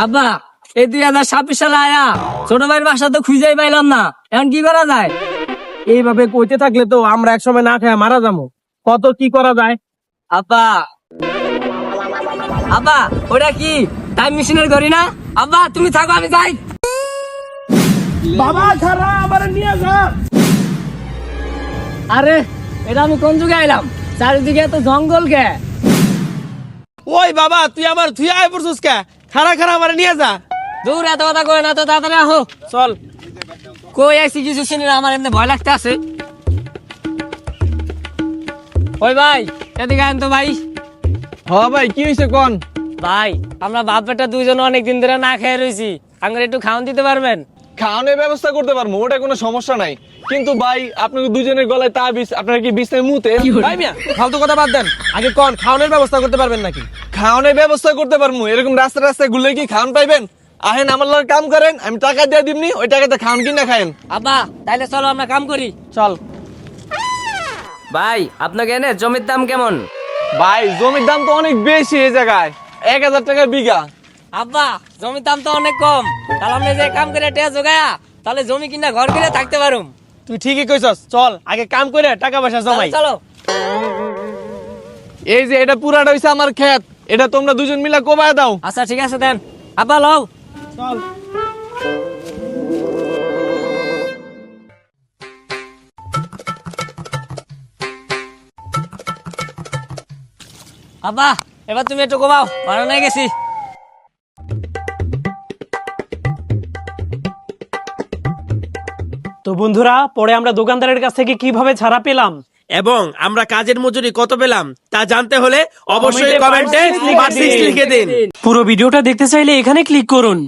আব্বা এই 2026 সালে আয়া ছোট ভাইয়ের বাসা তো খুঁজেই পাইলাম না, এখন কি করা যায়? এইভাবে কইতে থাকলে তো আমরা একসময় না খেয়ে মারা যাবো। কত কি করা যায়? আব্বা আব্বা ওটা কি টাইম মেশিনের ঘড়ি না? আব্বা তুমি থাকো, আমি যাই। বাবা ছাড়া আবার নিয়ে যা। আরে এটা আমি কোন যুগে আইলাম? চারিদিকে এত জঙ্গল কে? ওই বাবা তুই আমার তুই আয় পড়ছিস কে? খারা খারা আমার নিয়ে যা। দূর এত কথা কই না তো, তাড়াতাড়ি আহো। চল। কই আইছি কিছু চিনি না, আমার এমনি ভয় লাগতে আছে। ওই ভাই এদিকে আইন তো ভাই। হ ভাই কি হয়েছে কোন? ভাই আমরা বাপ বেটা দুইজন অনেকদিন ধরে না খেয়ে রয়েছি, আঙ্গুর একটু খাওয়ান দিতে পারবেন? খাওয়ানোর ব্যবস্থা করতে পারবো, ওটা কোনো সমস্যা নাই। কিন্তু ভাই আপনাকে দুজনের গলায় তাবিজ, আপনারা কি বিছনায় মুতে? ভাই মিয়া ফালতু কথা বাদ দেন, আগে কোন খাওয়ানোর ব্যবস্থা করতে পারবেন নাকি? খাওয়ানোর ব্যবস্থা করতে পারবো, এরকম রাস্তায় রাস্তায় ঘুরলে কি খাওয়ান পাইবেন? আহেন আমার লগে কাম করেন, আমি টাকা দিয়ে দিবনি, ওই টাকাতে খাওয়ান কিনা খায়েন। আব্বা তাইলে চলো আমরা কাম করি। চল। ভাই আপনাকে এনে জমির দাম কেমন? ভাই জমির দাম তো অনেক বেশি এই জায়গায়, 1000 টাকা বিঘা। আব্বা জমির দাম তো অনেক কম, তাহলে আপনি যে কাম করে টেয়া জোগায়া তাহলে জমি কিনা ঘর কিনে থাকতে পারুম। তুই ঠিকই কইছস, চল আগে কাম করে টাকা পয়সা জমাই। চলো এই যে এটা পুরাটা হইছে আমার ক্ষেত, এটা তোমরা দুজন মিলে কোবায় দাও। আচ্ছা ঠিক আছে দেন। আব্বা লও। চল। আব্বা এবার তুমি একটু কমাও, ভালো নাই গেছি। তো বন্ধুরা, পরে আমরা দোকানদারের কাছ থেকে কিভাবে ছাড়া পেলাম এবং আমরা কাজের মজুরি কত পেলাম তা জানতে হলে অবশ্যই কমেন্টে কমেন্টে পার্সেন্টেজ লিখে পার্সেন্টেজ লিখে দিন। পুরো ভিডিওটা দেখতে চাইলে এখানে ক্লিক করুন।